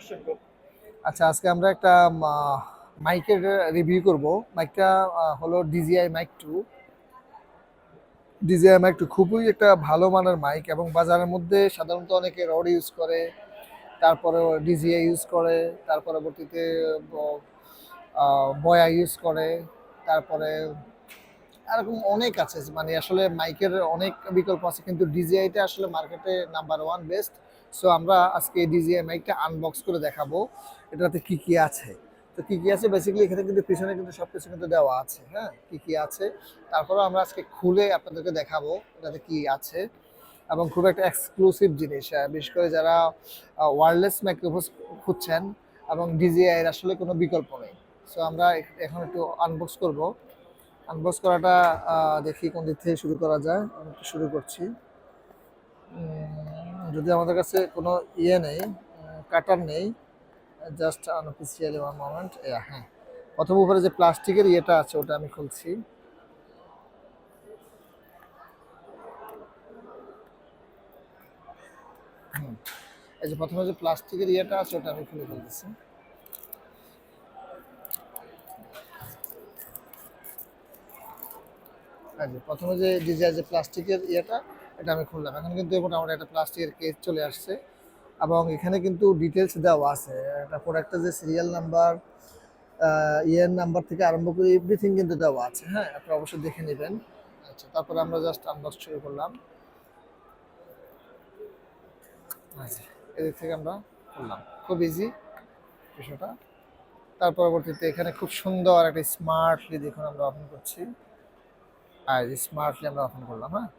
দর্শকগণ। আচ্ছা, আজকে আমরা একটা মাইকের রিভিউ করব। মাইকটা হলো DJI মাইক 2। DJI মাইক 2 খুবই একটা ভালো মানের মাইক এবং বাজারের মধ্যে সাধারণত অনেকে রড ইউজ করে, তারপরে DJI ইউজ করে, তার পরবর্তীতে বয়া ইউজ করে, তারপরে এরকম অনেক আছে। মানে আসলে মাইকের অনেক বিকল্প আছে, কিন্তু DJIটা আসলে মার্কেটে নাম্বার 1 বেস্ট। সো আমরা আজকে DJI মাইকটা আনবক্স করে দেখাবো এটাতে কি কি আছে। তো কি কি আছে বেসিক্যালি এখানে কিন্তু পিছনে কিন্তু সবকিছু কিন্তু দেওয়া আছে, হ্যাঁ, কি কি আছে। তারপরে আমরা আজকে খুলে আপনাদেরকে দেখাবো এটাতে কি আছে। এবং খুব একটা এক্সক্লুসিভ জিনিস, বিশেষ করে যারা ওয়্যারলেস মাইক্রোফোন খুঁজছেন এবং DJI এর আসলে কোনো বিকল্প নেই। সো আমরা এখন একটু আনবক্স করব। আনবক্স করাটা দেখি কোন দিক থেকে শুরু করা যায়। আমি একটু শুরু করছি। যদি আমাদের কাছে কোনো ইয়ে নেই, কাটার নেই, জাস্ট আনঅফিসিয়ালি ওয়ান মোমেন্ট। হ্যাঁ, প্রথম উপরে যে প্লাস্টিকের ইয়েটা আছে ওটা আমি খুলছি। এই যে প্রথমে যে প্লাস্টিকের ইয়েটা আছে ওটা আমি খুলে ফেলতেছি। এই যে প্রথমে যে DJI যে প্লাস্টিকের ইয়েটা এটা আমি খুললাম। এখন কিন্তু মোটামুটি একটা প্লাস্টিকের কেস চলে আসছে এবং এখানে কিন্তু ডিটেলস দেওয়া আছে। এটা প্রোডাক্টের যে সিরিয়াল নাম্বার, ইয়ার নাম্বার থেকে আরম্ভ করে এভরিথিং কিন্তু দেওয়া আছে। হ্যাঁ, আপনারা অবশ্যই দেখে নেবেন। আচ্ছা, তারপরে আমরা জাস্ট আনবক্স শুরু করলাম। আচ্ছা, এদিক থেকে আমরা করলাম, খুব ইজি বিষয়টা। তার পরবর্তীতে এখানে খুব সুন্দর একটা স্মার্টলি দেখুন আমরা ওপেন করছি। আর স্মার্টলি আমরা ওপেন করলাম। হ্যাঁ,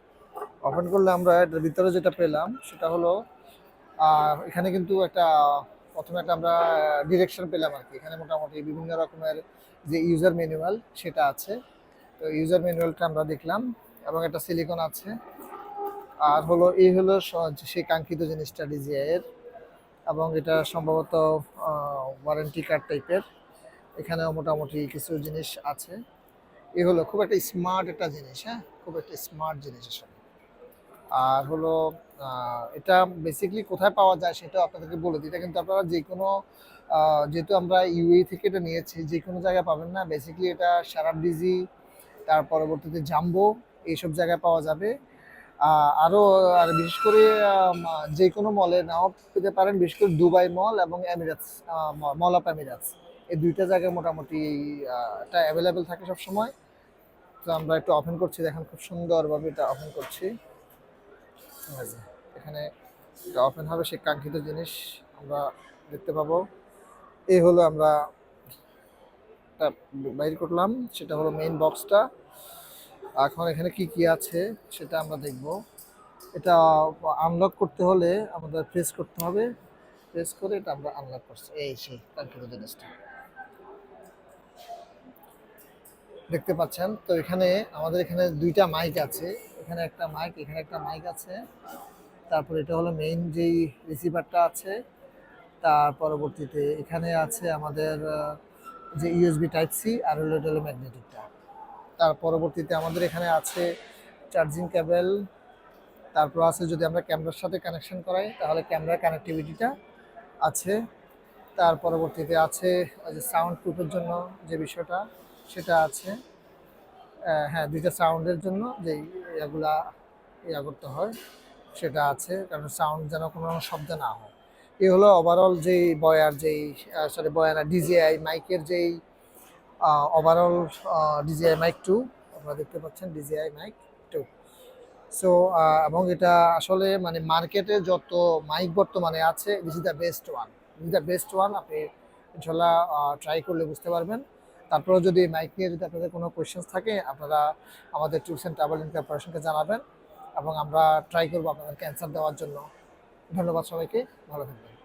ওপেন করলে আমরা এটার ভিতরে যেটা পেলাম সেটা হলো এখানে কিন্তু একটা প্রথমে একটা আমরা ডিরেকশন পেলাম আর কি। এখানে মোটামুটি বিভিন্ন রকমের যে ইউজার ম্যানুয়াল সেটা আছে। তো ইউজার ম্যানুয়ালটা আমরা দেখলাম এবং একটা সিলিকন আছে। আর হলো এই হলো সেই কাঙ্ক্ষিত জিনিসটা DJI এর, এবং এটা সম্ভবত ওয়ারেন্টি কার্ড টাইপের। এখানেও মোটামুটি কিছু জিনিস আছে। এই হলো খুব একটা স্মার্ট একটা জিনিস। হ্যাঁ, খুব একটা স্মার্ট জিনিস আসলে। আর হলো এটা বেসিক্যালি কোথায় পাওয়া যায় সেটাও আপনাদেরকে বলে দিই। এটা কিন্তু আপনারা যে কোনো যেহেতু আমরা UAE থেকে এটা নিয়েছি, যে কোনো জায়গায় পাবেন না। বেসিক্যালি এটা সারা ডিজি, তার পরবর্তীতে জাম্বো, এইসব জায়গায় পাওয়া যাবে। আরও আর বিশেষ করে যে কোনো মলে নাও পেতে পারেন, বিশেষ করে দুবাই মল এবং এমিরেটস, মল অফ এমিরেটস, এই দুইটা জায়গায় মোটামুটি এটা অ্যাভেলেবেল থাকে সবসময়। তো আমরা একটু ওপেন করছি, দেখেন খুব সুন্দরভাবে এটা ওপেন করছি। এখানে এটা ওপেন হবে, সেই কাঙ্ক্ষিত জিনিস আমরা দেখতে পাবো। এই হলো আমরা এটা বাইর করলাম, সেটা হলো মেইন বক্সটা। এখন এখানে কি কি আছে সেটা আমরা দেখব। এটা আনলক করতে হলে আমাদের প্রেস করতে হবে। প্রেস করে এটা আমরা আনলক করছি। এই সেই কাঙ্ক্ষিত জিনিসটা দেখতে পাচ্ছেন। তো এখানে আমাদের এখানে দুইটা মাইক আছে। এখানে একটা মাইক, এখানে একটা মাইক আছে। তারপর এটা হলো মেইন যেই রিসিভারটা আছে। তার পরবর্তীতে এখানে আছে আমাদের যে USB টাইপ সি, আর হলো এটা হলো ম্যাগনেটিকটা। তার পরবর্তীতে আমাদের এখানে আছে চার্জিং কেবল। তারপর আছে যদি আমরা ক্যামেরার সাথে কানেকশন করাই তাহলে ক্যামেরার কানেক্টিভিটিটা আছে। তার পরবর্তীতে আছে যে সাউন্ড প্রুফের জন্য যে বিষয়টা সেটা আছে। হ্যাঁ, দুইটা সাউন্ডের জন্য যেই এগুলা করতে হয় সেটা আছে, কারণ সাউন্ড যেন কোনো শব্দ না হয়। এই হলো ওভারঅল যেই বয়ার যেই বয়ার DJI মাইকের যেই ওভারঅল DJI মাইক 2 আপনারা দেখতে পাচ্ছেন, DJI মাইক 2। সো এবং এটা আসলে মানে মার্কেটে যত মাইক বর্তমানে আছে, this is the best one. This is the best one. আপনি ইনশাল্লাহ ট্রাই করলে বুঝতে পারবেন। তারপরেও যদি মাইক নিয়ে যদি আপনাদের কোনো কোয়েশ্চেন্স থাকে আপনারা আমাদের ট্যুরস অ্যান্ড ট্রাভেল কর্পোরেশনকে জানাবেন এবং আমরা ট্রাই করবো আপনাদেরকে অ্যান্সার দেওয়ার জন্য। ধন্যবাদ সবাইকে, ভালো থাকবেন।